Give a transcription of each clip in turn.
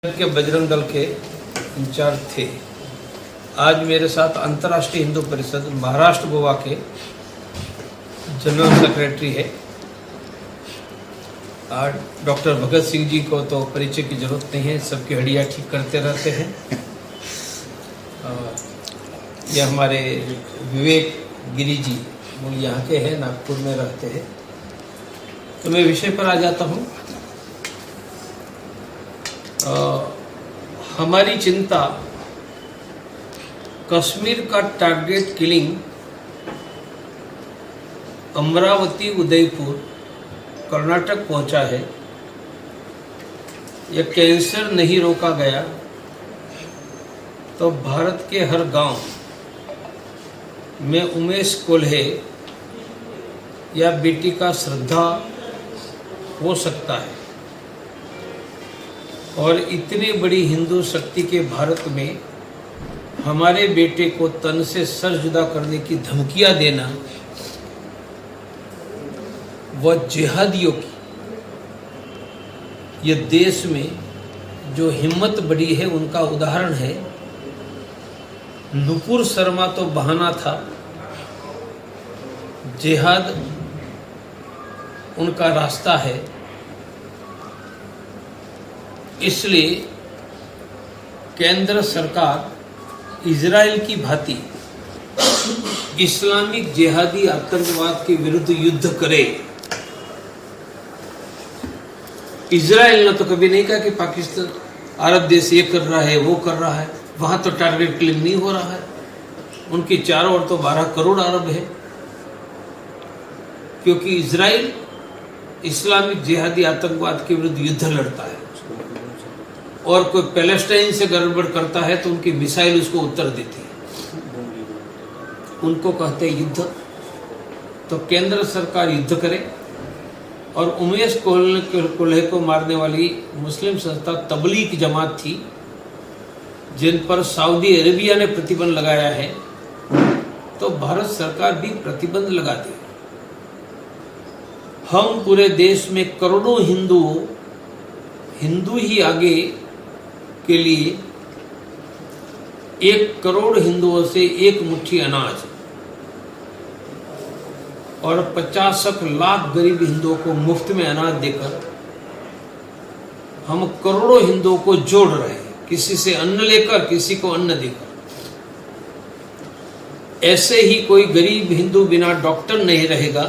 के बजरंग दल के इंचार्ज थे। आज मेरे साथ अंतर्राष्ट्रीय हिंदू परिषद महाराष्ट्र गोवा के जनरल सेक्रेटरी है। आज डॉक्टर भगत सिंह जी को तो परिचय की जरूरत नहीं है, सबकी हड्डियाँ ठीक करते रहते हैं। ये हमारे विवेक गिरी जी वो यहाँ के हैं, नागपुर में रहते हैं। तो मैं विषय पर आ जाता हूँ। हमारी चिंता कश्मीर का टारगेट किलिंग अमरावती उदयपुर कर्नाटक पहुंचा है। यह कैंसर नहीं रोका गया तो भारत के हर गांव में उमेश कोल्हे या बेटी का श्रद्धा हो सकता है। और इतनी बड़ी हिंदू शक्ति के भारत में हमारे बेटे को तन से सर जुदा करने की धमकियां देना वह जिहादियों की, ये देश में जो हिम्मत बढ़ी है उनका उदाहरण है। नुपुर शर्मा तो बहाना था, जिहाद उनका रास्ता है। इसलिए केंद्र सरकार इजराइल की भांति इस्लामिक जिहादी आतंकवाद के विरुद्ध युद्ध करे। इजराइल ने तो कभी नहीं कहा कि पाकिस्तान अरब देश ये कर रहा है वो कर रहा है, वहां तो टारगेट किलिंग नहीं हो रहा है। उनकी चारों ओर तो 12 करोड़ अरब है, क्योंकि इजराइल इस्लामिक जिहादी आतंकवाद के विरुद्ध युद्ध लड़ता है। और कोई पैलेस्टाइन से गड़बड़ करता है तो उनकी मिसाइल उसको उत्तर देती है। उनको कहते हैं युद्ध। तो केंद्र सरकार युद्ध करे। और उमेश कोल्हे को मारने वाली मुस्लिम संस्था तबलीग जमात थी, जिन पर सऊदी अरेबिया ने प्रतिबंध लगाया है, तो भारत सरकार भी प्रतिबंध लगा दे। हम पूरे देश में करोड़ों हिंदू ही आगे के लिए 1 करोड़ हिंदुओं से 1 मुट्ठी अनाज और 50 लाख गरीब हिंदुओं को मुफ्त में अनाज देकर हम करोड़ों हिंदुओं को जोड़ रहे हैं, किसी से अन्न लेकर, किसी को अन्न देकर। ऐसे ही कोई गरीब हिंदू बिना डॉक्टर नहीं रहेगा।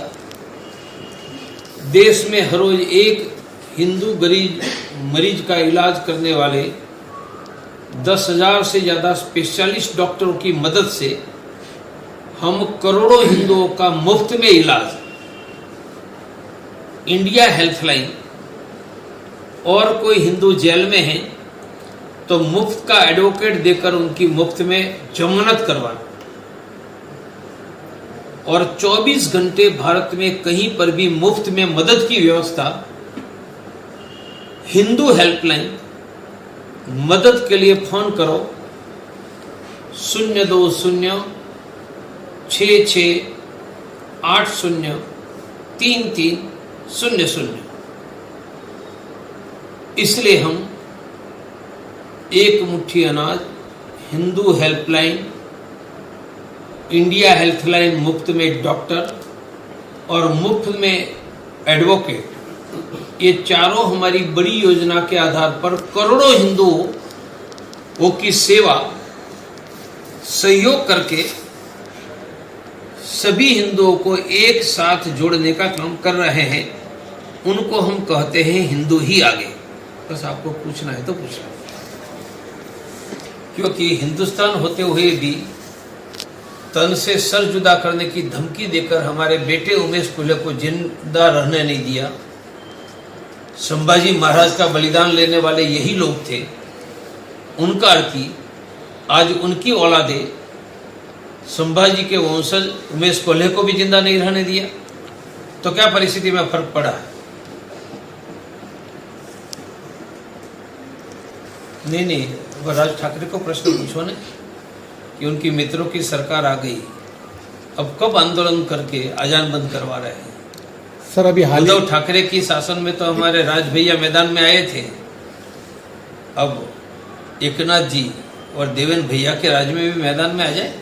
देश में हर रोज 1 हिंदू गरीब मरीज का इलाज करने वाले 10,000 से ज्यादा स्पेशलिस्ट डॉक्टरों की मदद से हम करोड़ों हिंदुओं का मुफ्त में इलाज इंडिया हेल्थलाइन, और कोई हिंदू जेल में है तो मुफ्त का एडवोकेट देकर उनकी मुफ्त में जमानत करवाना। और 24 घंटे भारत में कहीं पर भी मुफ्त में मदद की व्यवस्था। हिंदू हेल्पलाइन, मदद के लिए फोन करो 020 66 80 3300। इसलिए हम 1 मुट्ठी अनाज, हिंदू हेल्पलाइन, इंडिया हेल्थलाइन मुफ्त में डॉक्टर और मुफ्त में एडवोकेट, ये चारों हमारी बड़ी योजना के आधार पर करोड़ों हिंदुओं की सेवा सहयोग करके सभी हिंदुओं को एक साथ जोड़ने का काम कर रहे हैं। उनको हम कहते हैं हिंदू ही आगे। बस आपको पूछना है तो पूछना, क्योंकि हिंदुस्तान होते हुए भी तन से सर जुदा करने की धमकी देकर हमारे बेटे उमेश कोल्हे को जिंदा रहने नहीं दिया। संभाजी महाराज का बलिदान लेने वाले यही लोग थे। उनका अर्थी आज उनकी औलादे संभाजी के वंशज उमेश कोल्हे को भी जिंदा नहीं रहने दिया। तो क्या परिस्थिति में फर्क पड़ा है? नहीं, राज ठाकरे को प्रश्न पूछो ना कि उनकी मित्रों की सरकार आ गई, अब कब आंदोलन करके अजान बंद करवा रहे हैं? सर अभी हाल उद्धव ठाकरे की शासन में तो हमारे राज भैया मैदान में आए थे। अब एकनाथ जी और देवेंद्र भैया के राज्य में भी मैदान में आ जाए,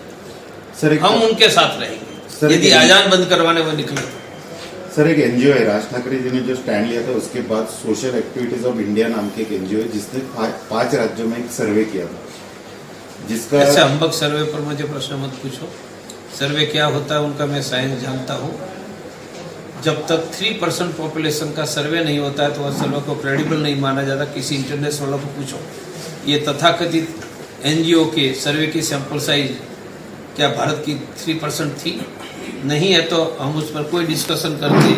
सर हम उनके साथ रहेंगे यदि आजान बंद करवाने वो निकले। सर एक एनजीओ है, राज ठाकरे जी ने जो स्टैंड लिया था उसके बाद सोशल एक्टिविटीज ऑफ इंडिया नाम के एक एनजीओ है जिसने 5 राज्यों में एक सर्वे किया था, जिसका ऐसे हम्बक सर्वे पर मुझे प्रश्न मत पूछो। सर्वे क्या होता है उनका मैं साइंस जानता हूँ। जब तक 3% पॉपुलेशन का सर्वे नहीं होता है तो वह सर्वे को क्रेडिबल नहीं माना जाता। किसी इंटरनेशनल वालों को पूछो, ये तथाकथित एनजीओ के सर्वे की सैंपल साइज क्या भारत की 3% थी? नहीं है तो हम उस पर कोई डिस्कशन करके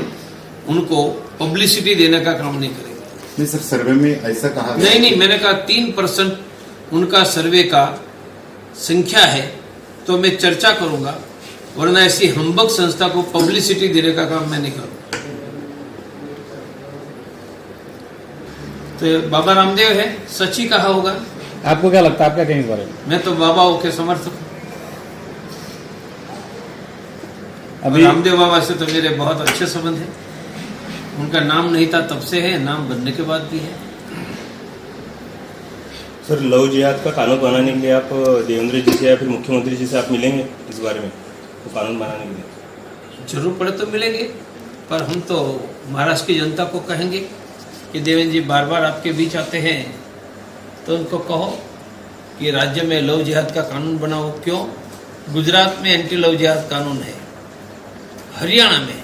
उनको पब्लिसिटी देने का काम नहीं करेंगे। नहीं सर, सर्वे में ऐसा कहा गया नहीं, मैंने कहा 3% उनका सर्वे का संख्या है तो मैं चर्चा करूंगा, वरना ऐसी हम्बक संस्था को पब्लिसिटी देने का काम मैं नहीं करूंगा। तो बाबा रामदेव है, सच ही कहा होगा। आपको क्या लगता है, आपका कहीं बारे में? मैं तो बाबाओं के समर्थक हूं। अभी रामदेव बाबा से तो मेरे बहुत अच्छे संबंध हैं। उनका नाम नहीं था तब से है, नाम बनने के बाद भी है। सर, लव जिहाद का कानून बनाने के लिए आप देवेंद्र जी से या फिर मुख्यमंत्री जी से आप मिलेंगे इस बारे में, तो कानून बनाने के लिए? जरूर पड़े तो मिलेंगे, पर हम तो महाराष्ट्र की जनता को कहेंगे कि देवेंद्र जी बार बार आपके बीच आते हैं तो उनको कहो कि राज्य में लव जिहाद का कानून बनाओ। क्यों? गुजरात में एंटी लव जिहाद कानून है, हरियाणा में,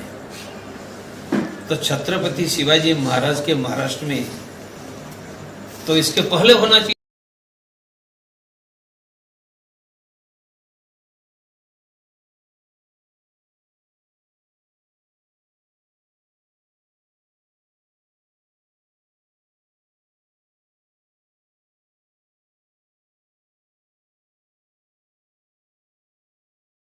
तो छत्रपति शिवाजी महाराज के महाराष्ट्र में तो इसके पहले होना चाहिए।